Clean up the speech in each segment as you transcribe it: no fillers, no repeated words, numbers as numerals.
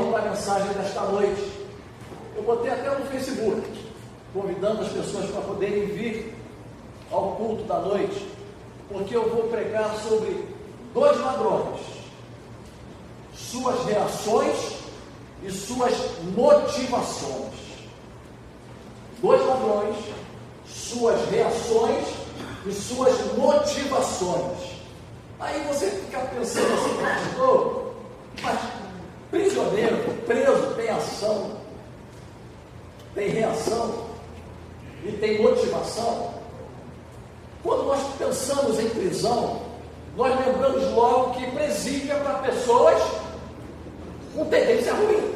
então para a mensagem desta noite. Eu botei até no Facebook, convidando as pessoas para poderem vir ao culto da noite, porque eu vou pregar sobre dois ladrões, suas reações e suas motivações. Dois ladrões, suas reações e suas motivações. Aí você fica pensando assim, pastor, mas prisioneiro, preso, tem ação, tem reação e tem motivação. Quando nós pensamos em prisão, nós lembramos logo que presídio é para pessoas com tendência ruim,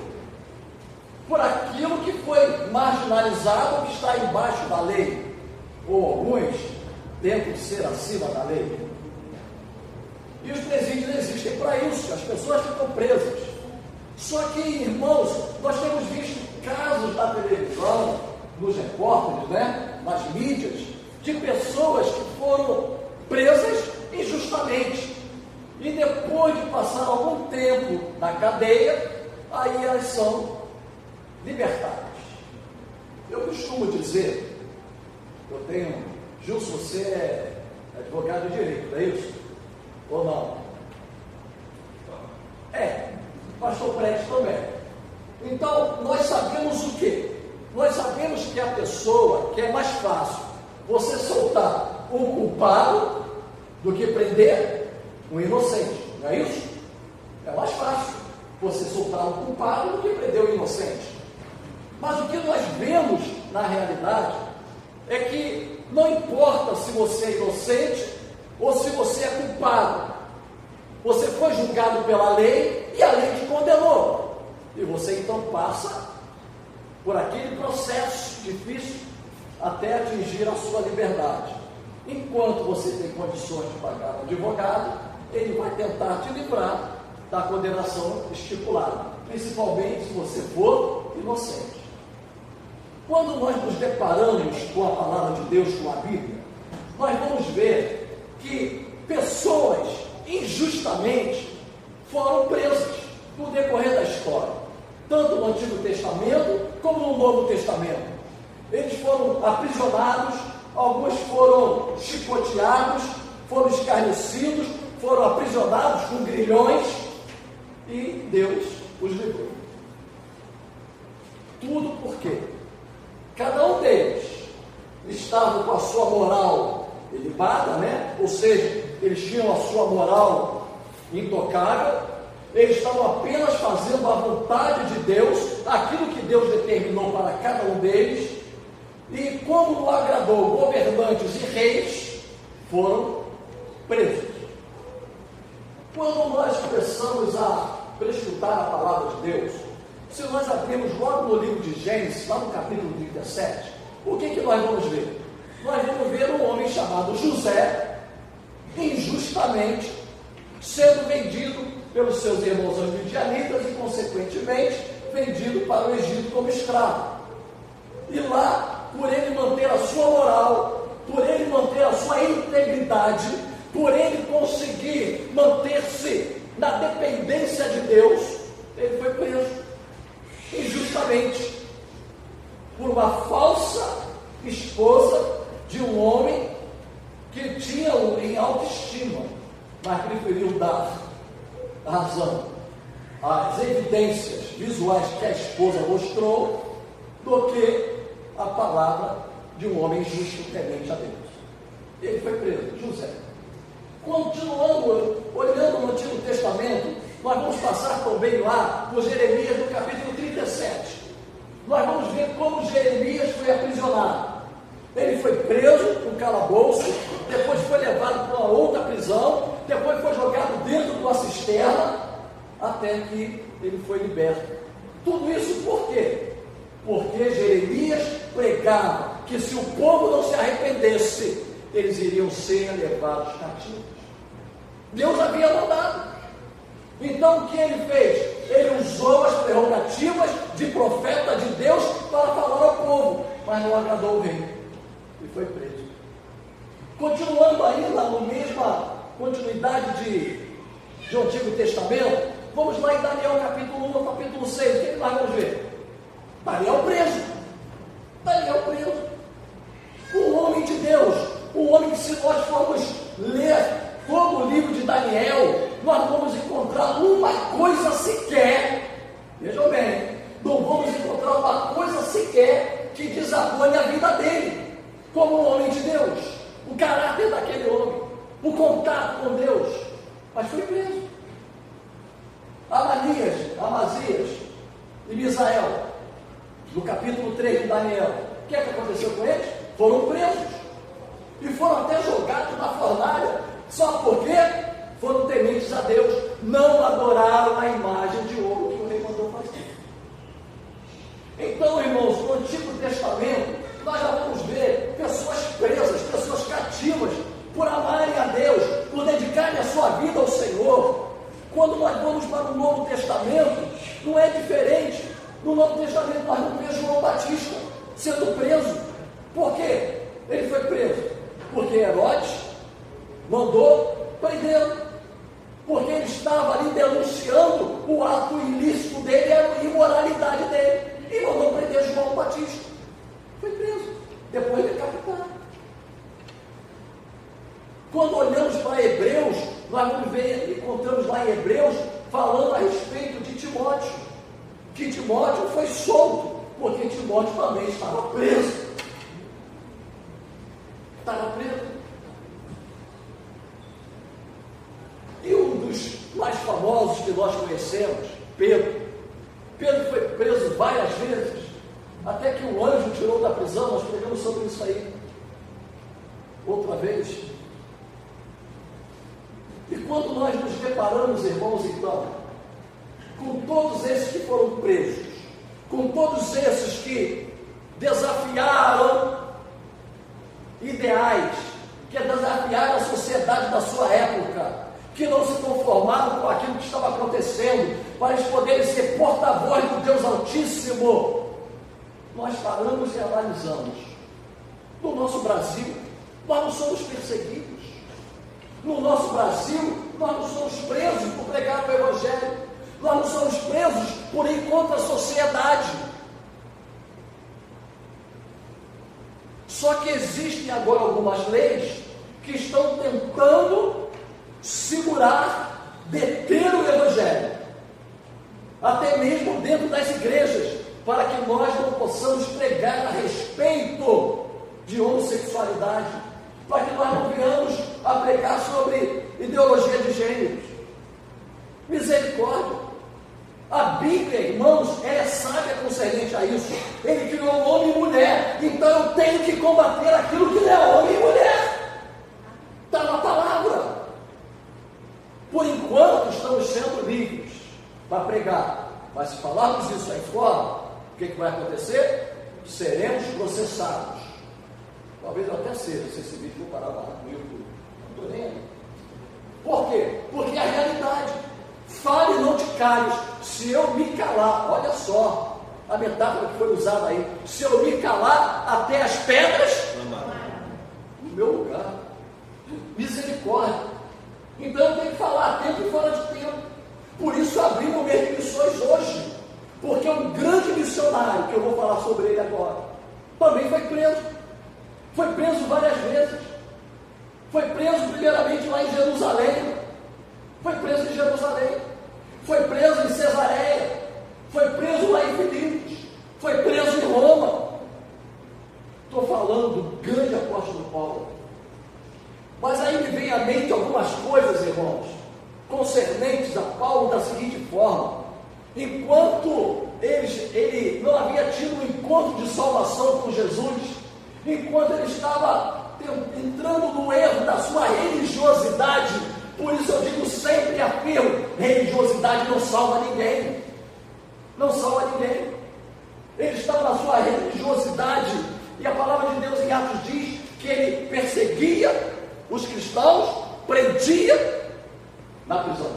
por aquilo que foi marginalizado ou que está embaixo da lei, ou alguns tentam ser acima da lei. E os presídios existem para isso, as pessoas ficam presas. Só que, irmãos, nós temos visto casos na televisão, nos repórteres, nas mídias, de pessoas que foram presas injustamente. E depois de passar algum tempo na cadeia, aí elas são libertadas. Eu costumo dizer, Gilson, você é advogado de direito, não é isso? Ou não? Pastor Prédio também. Então, nós sabemos o quê? Nós sabemos que a pessoa, que é mais fácil você soltar um culpado do que prender um inocente, não é isso? É mais fácil você soltar um culpado do que prender um inocente. Mas o que nós vemos na realidade é que não importa se você é inocente ou se você é culpado, você foi julgado pela lei e a lei te condenou, e você então passa por aquele processo difícil até atingir a sua liberdade. Enquanto você tem condições de pagar um advogado, ele vai tentar te livrar da condenação estipulada, principalmente se você for inocente. Quando nós nos deparamos com a palavra de Deus, com a Bíblia, nós vamos ver que pessoas injustamente foram presas no decorrer da história, tanto no Antigo Testamento como no Novo Testamento. Eles foram aprisionados, alguns foram chicoteados, foram escarnecidos, foram aprisionados com grilhões, e Deus os livrou. Tudo porque cada um deles estava com a sua moral ilibada, ou seja, eles tinham a sua moral intocável, eles estavam apenas fazendo a vontade de Deus, aquilo que Deus determinou para cada um deles, e como não agradou governantes e reis, foram presos. Quando nós começamos a prescrutar a palavra de Deus, se nós abrirmos logo no livro de Gênesis, lá no capítulo 37, o que nós vamos ver? Nós vamos ver um homem chamado José, injustamente, sendo vendido pelos seus irmãos os midianitas e, consequentemente, vendido para o Egito como escravo. E lá, por ele manter a sua moral, por ele manter a sua integridade, por ele conseguir manter-se na dependência de Deus, ele foi preso injustamente por uma falsa esposa de um homem que tinha-o em autoestima, mas preferiu dar a razão às evidências visuais que a esposa mostrou do que a palavra de um homem justo temente a Deus. Ele foi preso, José. Continuando, olhando no Antigo Testamento, nós vamos passar também lá por Jeremias, no capítulo 37. Nós vamos ver como Jeremias foi aprisionado. Ele foi preso no calabouço, depois foi levado para uma outra prisão, depois foi jogado dentro de uma cisterna, até que ele foi liberto. Tudo isso por quê? Porque Jeremias pregava que se o povo não se arrependesse, eles iriam ser levados cativos. Deus havia mandado. Então o que ele fez? Ele usou as prerrogativas de profeta de Deus para falar ao povo, mas não agradou o rei e foi preso. Continuando ainda na mesma continuidade de Antigo Testamento, Vamos lá em Daniel capítulo 1, capítulo 6, o que nós vamos ver? Daniel preso. Daniel preso. Um homem de Deus, um homem que, se nós formos ler todo o livro de Daniel, nós vamos encontrar uma coisa sequer, vejam bem, não vamos encontrar uma coisa sequer que desabone a vida dele, como um homem de Deus, o caráter daquele homem, o contato com Deus, mas foi preso. Amazias e Misael, no capítulo 3 de Daniel, o que é que aconteceu com eles? Foram presos e foram até jogados na fornalha, só porque foram tementes a Deus, não adoraram a imagem de ouro que o rei mandou fazer. Então, irmãos, no Antigo Testamento, nós já vamos ver pessoas presas, pessoas cativas, por amarem a Deus, por dedicarem a sua vida ao Senhor. Quando nós vamos para o Novo Testamento, não é diferente. No Novo Testamento nós vamos ver João Batista sendo preso. Por quê? Ele foi preso porque Herodes mandou prendê-lo, porque ele estava ali denunciando o ato ilícito dele e a imoralidade dele, e mandou prender João Batista. Foi preso, depois decapitado. Quando olhamos para Hebreus, nós vamos ver, encontramos lá em Hebreus, falando a respeito de Timóteo, que Timóteo foi solto, porque Timóteo também estava preso. Estava preso. E um dos mais famosos que nós conhecemos, Pedro. Pedro foi preso várias vezes, até que um anjo tirou da prisão. Nós pregamos sobre isso aí outra vez. E quando nós nos deparamos, irmãos, então, com todos esses que foram presos, com todos esses que desafiaram ideais, que desafiaram a sociedade da sua época, que não se conformaram com aquilo que estava acontecendo, para eles poderem ser porta-voz do Deus Altíssimo, nós paramos e analisamos. No nosso Brasil, nós não somos perseguidos. No nosso Brasil, nós não somos presos por pregar o Evangelho. Nós não somos presos por ir contra a sociedade. Só que existem agora algumas leis que estão tentando segurar, deter o Evangelho, até mesmo dentro das igrejas, para que nós não possamos pregar a respeito de homossexualidade, para que nós não venhamos a pregar sobre ideologia de gêneros. Misericórdia. A Bíblia, irmãos, é sábia concernente a isso. Ele criou homem e mulher, então eu tenho que combater aquilo que não é homem e mulher. Está na palavra. Por enquanto estamos sendo livres para pregar, mas se falarmos isso aí fora, o que vai acontecer? Seremos processados. Talvez eu até seja, se esse vídeo for parar lá no YouTube. Não estou nem aí. Por quê? Porque é a realidade. Fale e não te cales. Se eu me calar, olha só a metáfora que foi usada aí. Se eu me calar, até as pedras no meu lugar. Misericórdia. Então eu tenho que falar a tempo e fora de tempo. Por isso abrimos o mês de missões hoje. Porque um grande missionário, que eu vou falar sobre ele agora, também foi preso. Foi preso várias vezes. Foi preso primeiramente lá em Jerusalém. Foi preso em Jerusalém. Foi preso em Cesareia. Foi preso lá em Filipos. Foi preso em Roma. Estou falando do grande apóstolo Paulo. Mas aí me vem à mente algumas coisas, irmãos, concernentes a Paulo da seguinte forma: enquanto ele não havia tido um encontro de salvação com Jesus, enquanto ele estava entrando no erro da sua religiosidade, por isso eu digo sempre e afirmo: religiosidade não salva ninguém. Não salva ninguém. Ele estava na sua religiosidade, e a palavra de Deus em Atos diz que ele perseguia os cristãos, prendia na prisão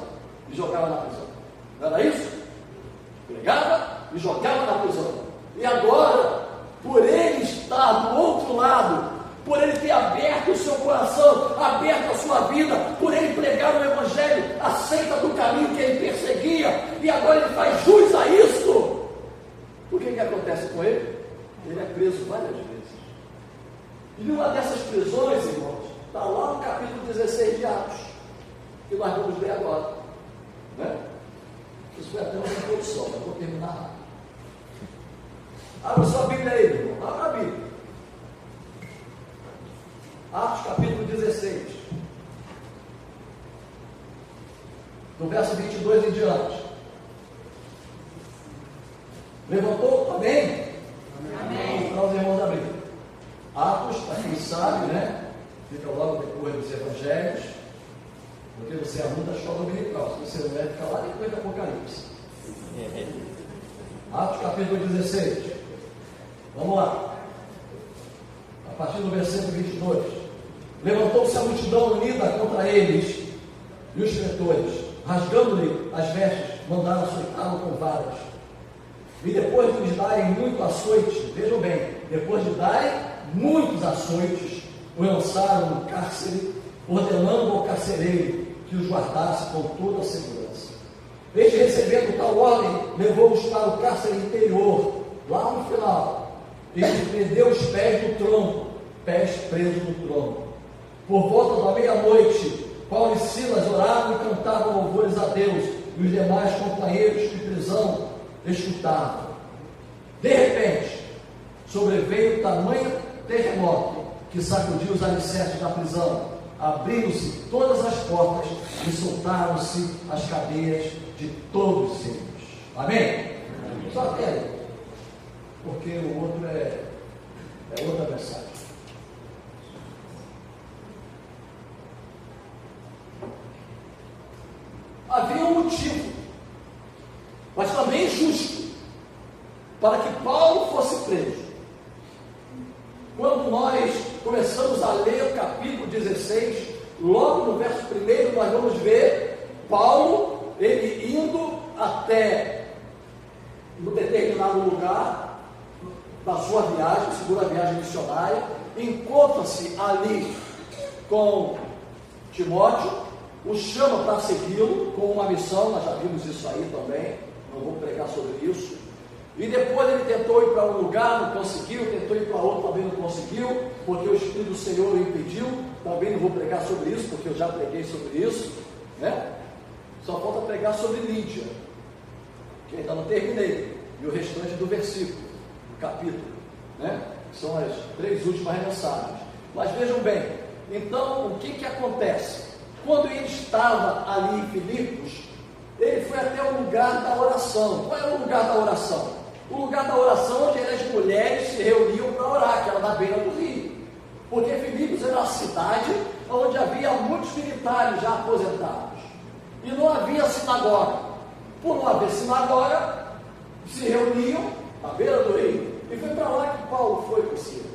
e jogava na prisão. Não era isso? Pregava e jogava na prisão. E agora, por ele estar do outro lado, por ele ter aberto o seu coração, aberto a sua vida, por ele pregar o Evangelho, aceita do caminho que ele perseguia, e agora ele faz jus a isso. O que acontece com ele? Ele é preso várias vezes. E numa dessas prisões, irmãos, está lá no capítulo 16 de Atos, que nós vamos ler agora. Né? Isso foi até uma introdução, mas vou terminar rápido. Abra sua Bíblia aí, meu irmão. Abra a Bíblia. Atos capítulo 16. Do verso 22 em diante. Levantou? Amém? Amém. Para os irmãos da Bíblia. Atos, para quem sabe, né? Fica logo depois dos Evangelhos. Porque você é aluno da escola dominical. Se você não é, fica lá depois do Apocalipse. Atos capítulo 16. Vamos lá. A partir do versículo 22. Levantou-se a multidão unida contra eles e os pretores, rasgando-lhe as vestes, mandaram açoitá-lo com varas. E depois de lhes darem muito açoite, vejam bem, depois de darem muitos açoites, o lançaram no cárcere, ordenando ao carcereiro que os guardasse com toda a segurança. Este, recebendo tal ordem, levou-os para o cárcere interior, lá no final, e lhes prendeu os pés no tronco, pés presos no tronco. Por volta da meia-noite, Paulo e Silas oravam e cantavam louvores a Deus, e os demais companheiros de prisão escutavam. De repente, sobreveio tamanho terremoto que sacudiu os alicerces da prisão. Abriram-se todas as portas e soltaram-se as cadeias de todos eles. Amém? Só até aí, porque o outro é outra mensagem. Havia um motivo, mas também justo, para que Paulo fosse preso. Quando nós começamos a ler o capítulo 16, logo no verso 1, nós vamos ver Paulo, ele indo até um determinado lugar da sua viagem, segunda viagem missionária, encontra-se ali com Timóteo, o chama para segui-lo com uma missão, nós já vimos isso aí também, não vou pregar sobre isso. E depois ele tentou ir para um lugar, não conseguiu, tentou ir para outro, também não conseguiu, porque o Espírito do Senhor o impediu. Também não vou pregar sobre isso, porque eu já preguei sobre isso, né? Só falta pregar sobre Lídia, que ainda não terminei, e o restante do versículo, do capítulo, né? São as 3 últimas mensagens. Mas vejam bem, então o que acontece? Quando ele estava ali em Filipos, ele foi até o lugar da oração. Qual é o lugar da oração? O lugar da oração onde as mulheres se reuniam para orar, que era na beira do rio. Porque Filipos era uma cidade onde havia muitos militares já aposentados. E não havia sinagoga. Por não haver sinagoga, se reuniam à beira do rio. E foi para lá que Paulo foi com Silas.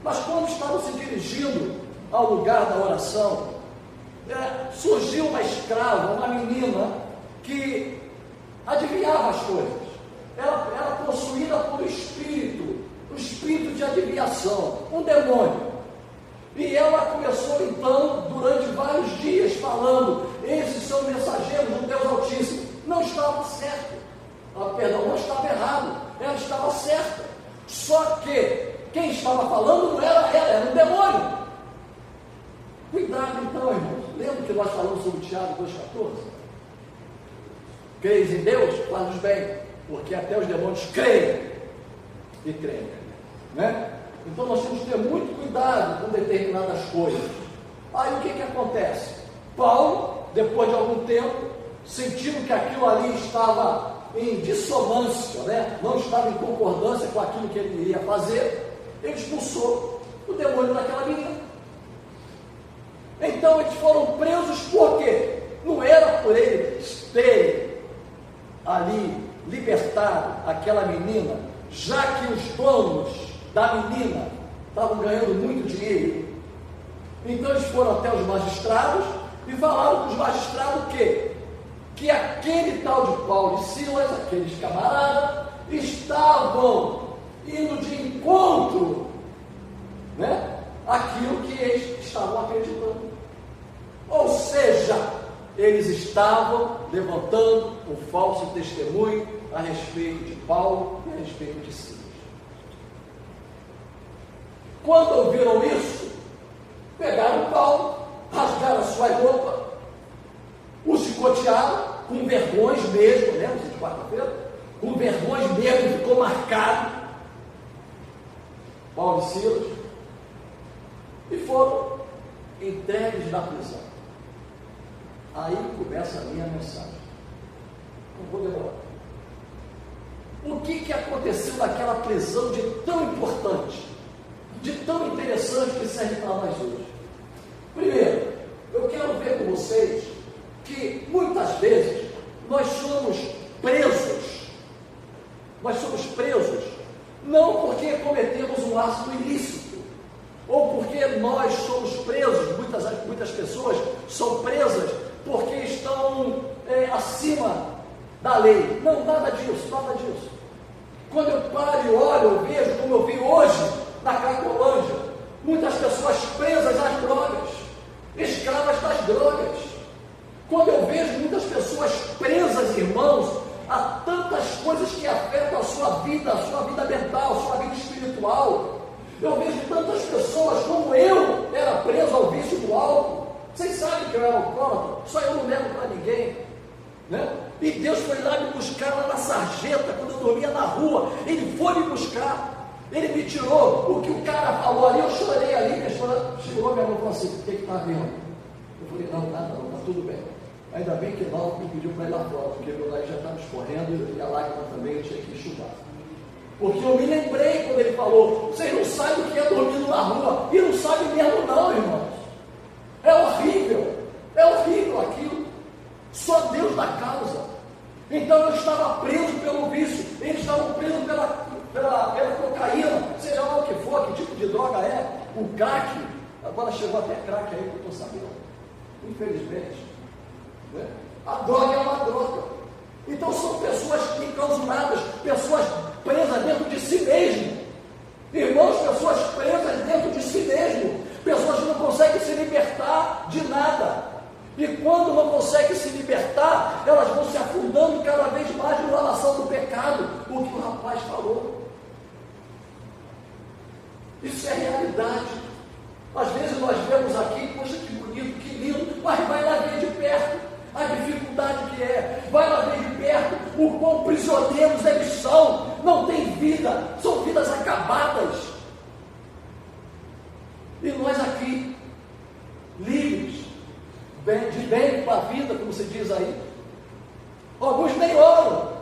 Mas quando estavam se dirigindo ao lugar da oração, surgiu uma escrava, uma menina, que adivinhava as coisas. Ela era possuída por um espírito de adivinhação, um demônio. E ela começou então, durante vários dias, falando: esses são mensageiros do Deus Altíssimo. Não estava certo, não estava errado, ela estava certa. Só que quem estava falando não era ela, era um demônio. Cuidado então, irmãos. Lembra que nós falamos sobre Tiago 2,14? Creis em Deus? Faz bem, porque até os demônios creem e creem, né? Então nós temos que ter muito cuidado com determinadas coisas. Aí o que acontece? Paulo, depois de algum tempo, sentindo que aquilo ali estava em dissonância, né? Não estava em concordância com aquilo que ele iria fazer, ele expulsou o demônio daquela menina. Então eles foram presos por quê? Não era por eles terem ali libertado aquela menina, já que os donos da menina estavam ganhando muito dinheiro. Então eles foram até os magistrados e falaram para os magistrados o quê? Que aquele tal de Paulo e Silas, aqueles camaradas, estavam indo de encontro, né, aquilo que eles estavam acreditando. Ou seja, eles estavam levantando um falso testemunho a respeito de Paulo e a respeito de Silas. Quando ouviram isso, pegaram Paulo, rasgaram a sua roupa, o chicotearam, com vergões mesmo, lembra de quarta-feira? Com vergões mesmo, ficou marcado, Paulo e Silas, e foram entregues na prisão. Aí começa a minha mensagem. Não vou demorar. O que aconteceu naquela prisão de tão importante, de tão interessante que serve para nós hoje? Primeiro, eu quero ver com vocês que muitas vezes nós somos presos não porque cometemos um ato ilícito, ou porque nós somos presos, muitas pessoas são presas porque estão acima da lei. Não, nada disso. Quando eu paro e olho, eu vejo, como eu vi hoje na Cracolândia, muitas pessoas presas às drogas, escravas das drogas. Quando eu vejo muitas pessoas presas, irmãos, a tantas coisas que afetam a sua vida mental, a sua vida espiritual. Eu vejo tantas pessoas como eu era preso ao vício do álcool. Vocês sabem que eu era alcoólatra, só eu não lembro para ninguém, né? E Deus foi lá me buscar lá na sarjeta, quando eu dormia na rua. Ele foi me buscar, ele me tirou. O que o cara falou ali, eu chorei ali. A esposa chegou, minha mãe falou assim: o que está vendo? Eu falei: não, nada não, está tudo bem. Ainda bem que não me pediu para ir lá fora, porque meu nariz já estava escorrendo e a lágrima também tinha que enxugar. Porque eu me lembrei quando ele falou: vocês não sabem o que é dormindo na rua. E não sabem mesmo não, irmãos. É horrível aquilo. Só Deus dá causa. Então eu estava preso pelo vício, eles estavam presos pela cocaína, seja lá o que for, que tipo de droga é, o crack. Agora chegou até crack aí que eu estou sabendo, infelizmente, né? A droga é uma droga. Então são pessoas enclausuradas, pessoas presas dentro de si mesmo. Irmãos, pessoas presas dentro de si mesmo, pessoas que não conseguem se libertar de nada. E quando não conseguem se libertar, elas vão se afundando cada vez mais na lavação do pecado. O que o rapaz falou. Isso é realidade. Às vezes nós vemos aqui, poxa, que bonito, que lindo, mas vai lá ver de perto a dificuldade que é. Vai lá ver de perto o quão prisioneiros eles são. Não tem vida, são vidas acabadas. E nós aqui, livres, de bem com a vida, como se diz aí. Alguns nem oram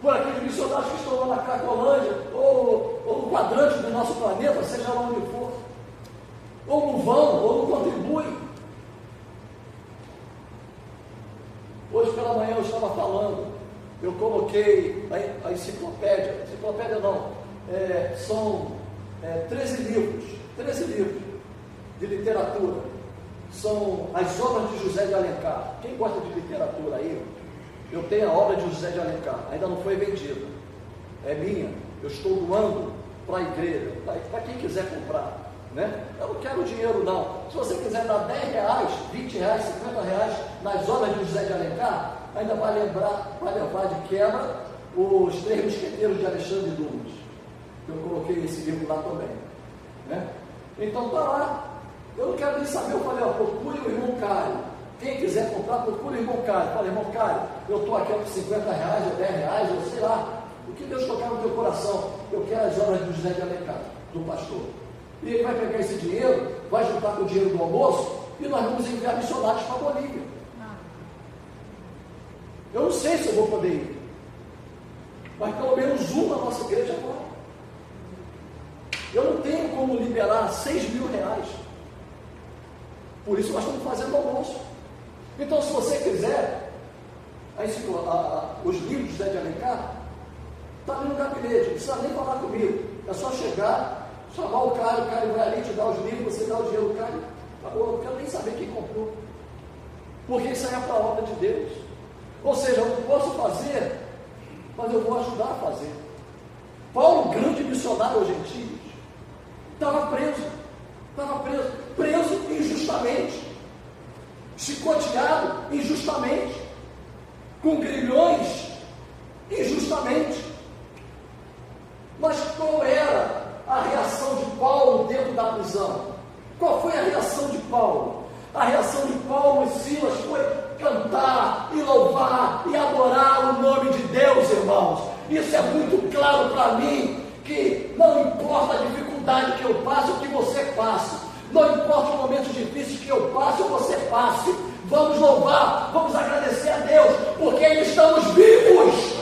por aqueles missionários que estão lá na Cracolândia, ou no quadrante do nosso planeta, seja lá onde for, ou não vão, ou não contribuem. Hoje pela manhã eu estava falando, eu coloquei a enciclopédia não, são 13 livros de literatura. São as obras de José de Alencar. Quem gosta de literatura aí, eu tenho a obra de José de Alencar, ainda não foi vendida, é minha, eu estou doando para a igreja, para quem quiser comprar, né? Eu não quero dinheiro não. Se você quiser dar R$10, R$20, R$50 nas obras de José de Alencar, ainda vai levar de quebra os 3 Mosqueteiros de Alexandre Dumas. Eu coloquei esse livro lá também, né? Então está lá. Eu não quero nem saber, eu falei: procure o irmão Cário. Quem quiser comprar, procure o irmão Cário. Eu falei: irmão Cário, eu estou aqui por R$50 ou R$10, ou sei lá, o que Deus tocar no teu coração. Eu quero as obras de José de Alencar, do pastor. E ele vai pegar esse dinheiro, vai juntar com o dinheiro do almoço, e nós vamos enviar missionários para a Bolívia. Eu não sei se eu vou poder ir, mas pelo menos um na nossa igreja vai. Eu não tenho como liberar R$6.000. Por isso nós estamos fazendo almoço. Então, se você quiser, os livros de José de Alencar, está ali no gabinete, não precisa nem falar comigo. É só chegar, chamar o cara vai ali te dar os livros, você dá o dinheiro do cara. Acabou, eu não quero nem saber quem comprou. Porque isso aí é para a obra de Deus. Ou seja, eu não posso fazer, mas eu vou ajudar a fazer. Paulo, grande missionário aos gentios, Estava preso injustamente, chicoteado injustamente, com grilhões injustamente. Mas qual era a reação de Paulo dentro da prisão? Qual foi a reação de Paulo? A reação de Paulo e Silas foi cantar e louvar e adorar o nome de Deus, irmãos. Isso é muito claro para mim, que não importa a dificuldade que eu passe ou que você passe, não importa os momentos difíceis que eu passe ou você passe, vamos louvar, vamos agradecer a Deus, porque estamos vivos.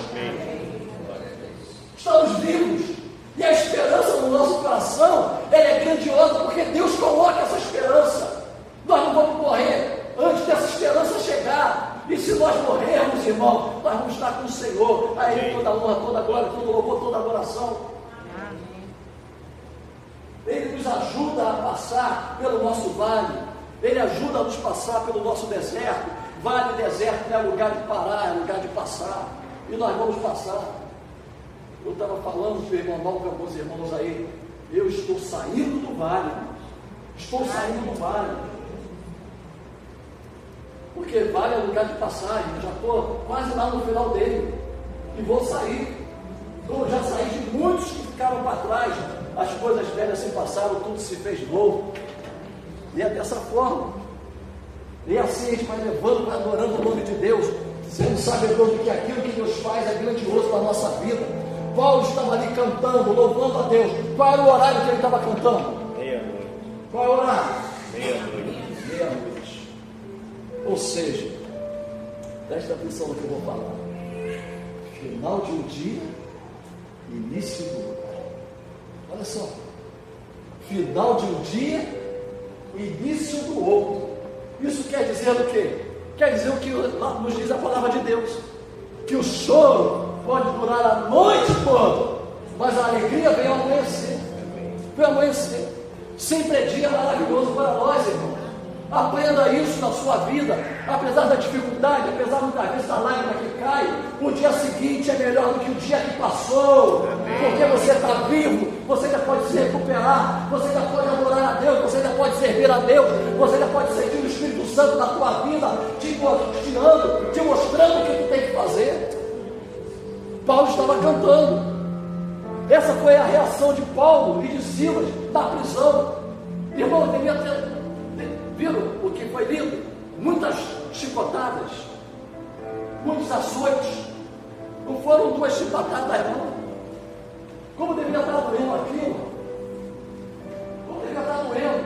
Estamos vivos. E a esperança no nosso coração, ela é grandiosa, porque Deus coloca essa esperança. Nós não vamos morrer antes dessa esperança chegar. E se nós morrermos, irmão, nós vamos estar com o Senhor. A Ele toda a honra, toda a glória, todo louvor, toda a adoração. Ele nos ajuda a passar pelo nosso vale. Ele ajuda a nos passar pelo nosso deserto. Vale e deserto não é lugar de parar, é lugar de passar. E nós vamos passar. Eu estava falando com o irmão Mal, com alguns irmãos aí. Eu estou saindo do vale, irmãos. Estou saindo do vale. Porque vale é lugar de passagem. Eu já estou quase lá no final dele. E vou sair. Então, eu já saí de muitos que ficaram para trás. As coisas velhas se passaram, tudo se fez novo. E é dessa forma. E assim a gente vai levando, vai adorando o nome de Deus, sendo sabedor de que aquilo que Deus faz é grandioso na nossa vida. Paulo estava ali cantando, louvando a Deus. Qual era o horário que ele estava cantando? Meia-noite. Qual é o horário? Meia-noite. Meia-noite. Ou seja, presta atenção no que eu vou falar. Final de um dia, início do outro. Olha só. Final de um dia, início do outro. Isso quer dizer o quê? Quer dizer o que nos diz a palavra de Deus. Que o choro pode durar a noite toda, mas a alegria vem ao amanhecer. Vem ao amanhecer. Sempre é dia maravilhoso para nós, irmãos. Aprenda isso na sua vida. Apesar da dificuldade, apesar muitas vezes da lágrima que cai, o dia seguinte é melhor do que o dia que passou. Porque você está vivo, você ainda pode se recuperar, você ainda pode adorar a Deus, você ainda pode servir a Deus, você ainda pode sentir o Espírito Santo na tua vida, te guiando, te mostrando o que tu tem que fazer. Paulo estava cantando. Essa foi a reação de Paulo e de Silas na prisão. Irmão, devia ter. Viram o que foi lido? Muitas chicotadas, muitos açoites. Não foram duas chicotadas, não. Como deveria estar doendo aquilo? Como deveria estar doendo?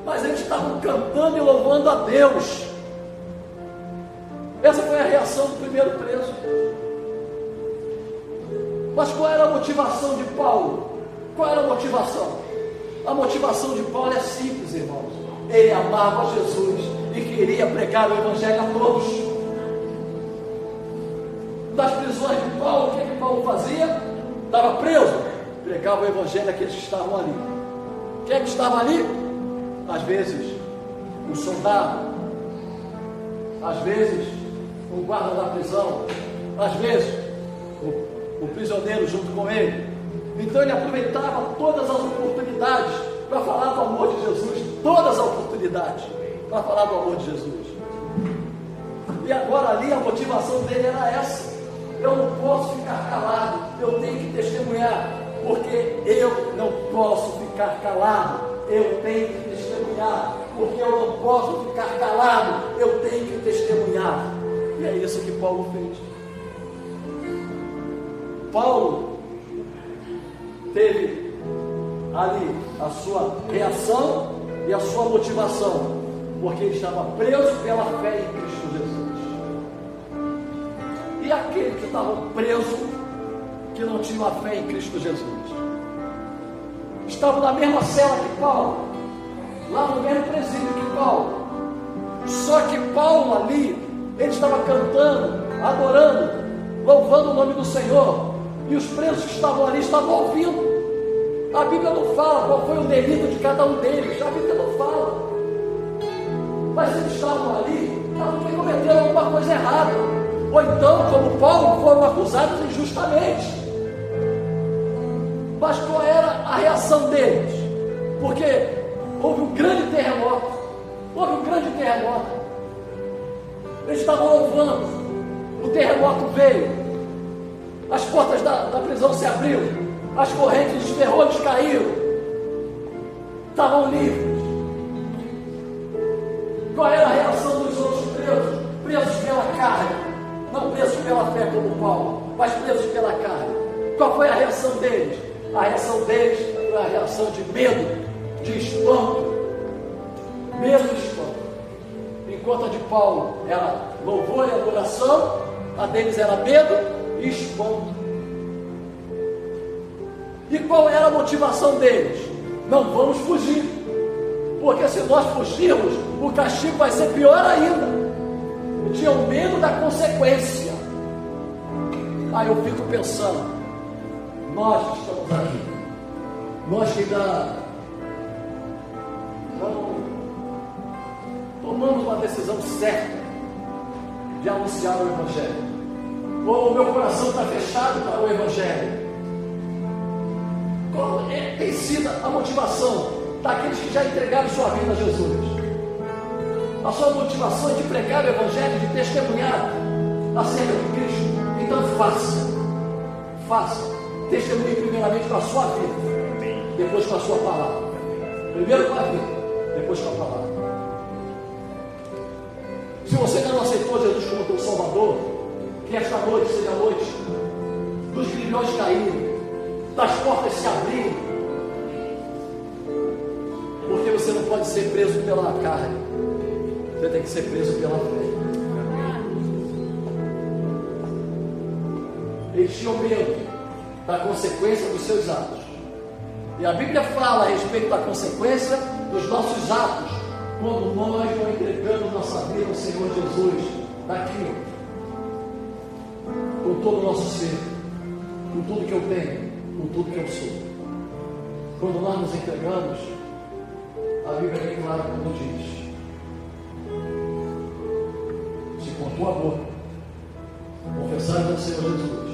Mas eles estavam cantando e louvando a Deus. Essa foi a reação do primeiro preso. Mas qual era a motivação de Paulo? Qual era a motivação? A motivação de Paulo é simples, irmãos. Ele amava Jesus e queria pregar o Evangelho a todos. Nas prisões de Paulo, o que Paulo fazia? Estava preso, pregava o Evangelho àqueles que estavam ali. Quem é que estava ali? Às vezes, um soldado. Às vezes, um guarda da prisão. Às vezes, o prisioneiro junto com ele. Então ele aproveitava todas as oportunidades para falar do amor de Jesus. Todas as oportunidades para falar do amor de Jesus. E agora ali a motivação dele era essa. Eu não posso ficar calado, eu tenho que testemunhar. Porque eu não posso ficar calado, eu tenho que testemunhar. Porque eu não posso ficar calado, eu tenho que testemunhar. E é isso que Paulo fez. Paulo teve ali a sua reação e a sua motivação, porque ele estava preso pela fé em Cristo Jesus. E aquele que estava preso, que não tinha a fé em Cristo Jesus, estava na mesma cela que Paulo, lá no mesmo presídio que Paulo, só que Paulo ali, ele estava cantando, adorando, louvando o nome do Senhor. E os presos que estavam ali estavam ouvindo. A Bíblia não fala qual foi o delito de cada um deles. A Bíblia não fala. Mas eles estavam ali porque cometeram alguma coisa errada. Ou então, como Paulo, foram acusados injustamente. Mas qual era a reação deles? Porque houve um grande terremoto. Eles estavam louvando. O terremoto veio. As portas da prisão se abriram. As correntes dos ferrolhos caíram. Estavam livres. Qual era a reação dos outros presos? Presos pela carne. Não presos pela fé como Paulo, mas presos pela carne. Qual foi a reação deles? A reação deles foi a reação de medo, de espanto. Medo e espanto. Enquanto a de Paulo era louvor e adoração, a deles era medo e espanto. E qual era a motivação deles? Não vamos fugir, porque se nós fugirmos, o castigo vai ser pior ainda. Tinham medo da consequência. Aí eu fico pensando, nós que estamos aqui, nós que ainda não tomamos uma decisão certa de anunciar o Evangelho, ou o meu coração está fechado para o Evangelho. Qual tem sido a motivação daqueles que já entregaram sua vida a Jesus? A sua motivação é de pregar o Evangelho, de testemunhar acerca de Cristo. Então faça, testemunhe primeiramente com a sua vida, depois com a sua palavra. Primeiro com a vida, depois com a palavra. Se você ainda não aceitou Jesus como teu Salvador, que esta noite seja a noite dos grilhões caírem, das portas se abrirem, porque você não pode ser preso pela carne, você tem que ser preso pela fé. Eles tinham medo da consequência dos seus atos, e a Bíblia fala a respeito da consequência dos nossos atos, quando nós não entregamos nossa vida ao Senhor Jesus, daqui, com todo o nosso ser, com tudo que eu tenho, com tudo que eu sou. Quando nós nos entregamos, a Bíblia é bem clara quando diz: se com tua boca confessares ao Senhor Jesus,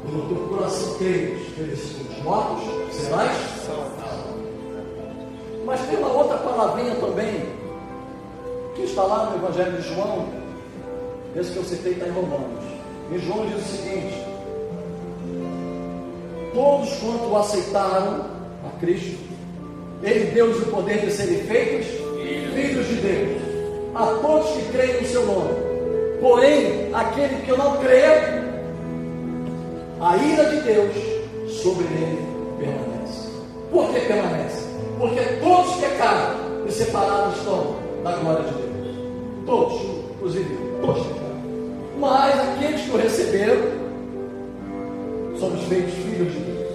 e no teu coração creres que Ele ressuscitou dos mortos, serás salvo. Mas tem uma outra palavrinha também, que está lá no Evangelho de João, esse que eu citei está em Romanos. Em João diz o seguinte: todos quanto o aceitaram a Cristo, Ele deu-lhes o poder de serem feitos filhos de Deus, a todos que creem no seu nome. Porém, aquele que não crê, a ira de Deus sobre ele permanece. Por que permanece? Porque todos pecaram e separados estão da glória de Deus. Todos, inclusive, todos pecaram. Mas aqueles que o receberam, somos feitos filhos de Deus.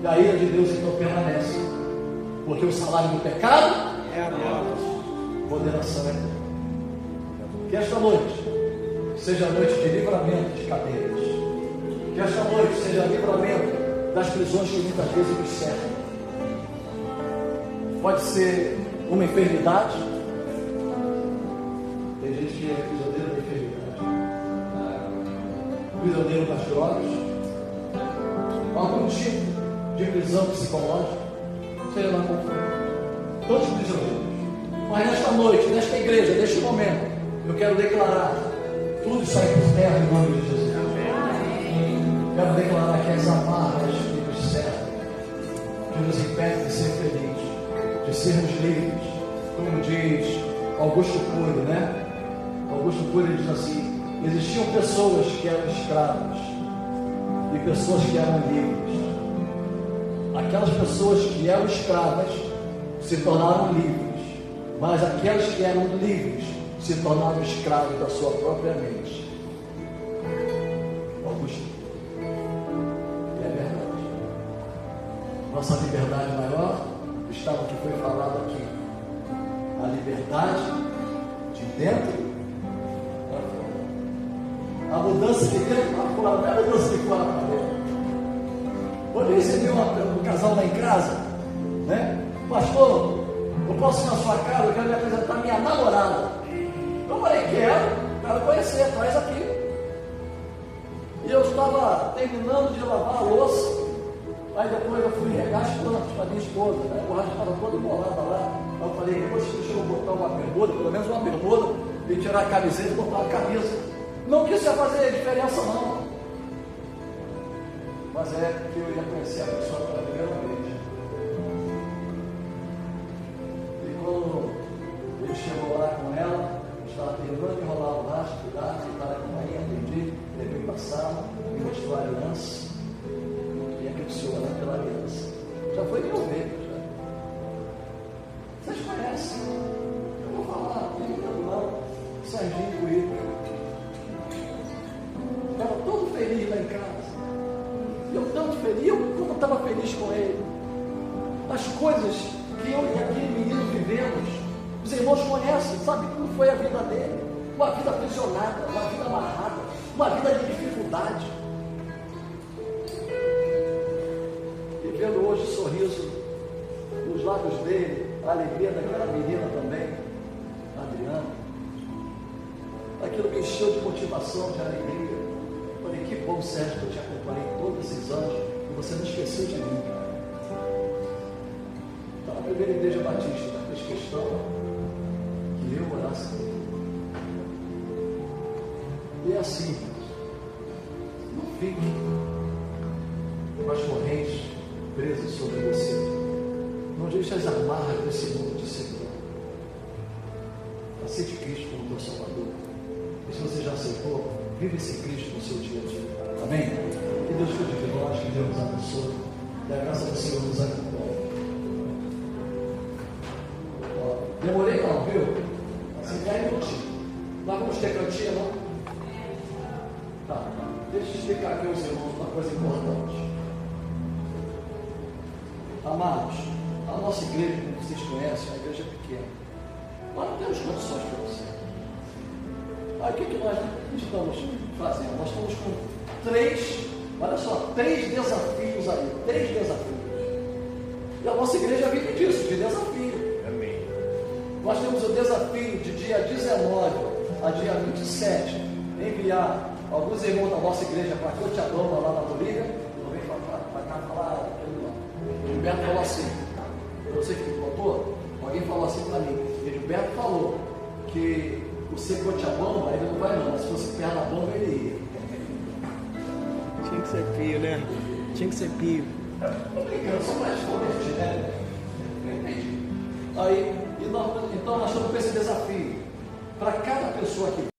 E a ira de Deus então permanece. Porque o salário do pecado é a morte. Condenação é eterna. Que esta noite seja a noite de livramento de cadeias. Que esta noite seja livramento das prisões que muitas vezes nos cercam. Pode ser uma enfermidade. Tem gente que é prisioneiro da enfermidade, prisioneiro das drogas, algum tipo de prisão psicológica, seja lá qual for. Todos prisioneiros. Mas nesta noite, nesta igreja, neste momento, eu quero declarar tudo sai por terra em nome de Jesus. Quero declarar que as amarras que nos cercam, que nos impedem de ser felizes, de sermos livres, como diz Augusto Cury, né? Augusto Cury diz assim: existiam pessoas que eram escravas e pessoas que eram livres. Aquelas pessoas que eram escravas se tornaram livres, mas aquelas que eram livres se tornaram escravos da sua própria mente. Augusto. É verdade. Nossa liberdade maior está no que foi falado aqui. A liberdade de dentro para fora. A mudança de dentro para fora, não é a mudança de fora para dentro. Quando eu recebi um casal lá em casa, né? Pastor, eu posso ir na sua casa, eu quero me apresentar minha namorada. Eu falei, quero conhecer, traz aqui. E eu estava terminando de lavar a louça, Aí depois eu fui regar as plantas para minha esposa, né? A borracha estava toda embolada lá. Aí eu falei, poxa, deixa eu botar uma bermuda, pelo menos uma bermuda, e tirar a camiseta e botar a camisa. Não que isso ia fazer diferença não. Mas é que eu ia conhecer a pessoa pela primeira vez. E quando ele chegou lá com ela, estava terminando de enrolar o rastro, estava com a mãe, atendi, levei para a sala, me mostrou a aliança, e abençoou ela pela aliança. Já foi 1000 vezes. Vocês conhecem? Eu vou falar, não, Serginho Coelho. Estava todo feliz lá em casa. Eu tanto feliz, eu como estava feliz com ele. As coisas que eu e aquele menino vivemos, os irmãos conhecem, sabem como foi a vida dele. Uma vida aprisionada, uma vida amarrada, uma vida de dificuldade. E vendo hoje o sorriso nos lábios dele, a alegria daquela menina também, Adriana, aquilo me encheu de motivação, de alegria. Falei, que bom, Sérgio, que eu te acompanhei todos esses anos e você não esqueceu de mim, cara. Então, a primeira igreja batista fez questão que eu orasse por ele. E é assim, não fique com as correntes presas sobre você. Não deixe as amarras desse mundo te segurar. Aceite Cristo como teu Salvador. E se você já aceitou, vive esse Cristo no seu dia a dia. Amém? Que Deus cuide de nós, que Deus nos abençoe. E a graça do Senhor nos acompanhe. Demorei não, viu? Assim, 10 minutinhos. Nós vamos ter cantinha, não? Tá. Deixa eu explicar aqui aos irmãos uma coisa importante. Amados, a nossa igreja, como vocês conhecem, é uma igreja pequena. Nós não temos condições para você. Aí o que nós estamos fazendo? Nós estamos com 3 desafios aí. 3 desafios. E a nossa igreja vive disso, de desafio. Amém. Nós temos o desafio de dia 19 a dia 27 enviar alguns irmãos da nossa igreja para Cochabamba, lá na Bolívia. Não vem para cá falar aquilo não. O Gilberto falou assim, você que contou, alguém falou assim para mim. O Gilberto falou que você Cochabamba, ele não vai não, mas se fosse Pernambuco ele ia. Tinha que ser pio, né? Tinha que ser pio. Não brincando, só para responder, né? Entendi. Aí, então nós estamos com esse desafio. Para cada pessoa que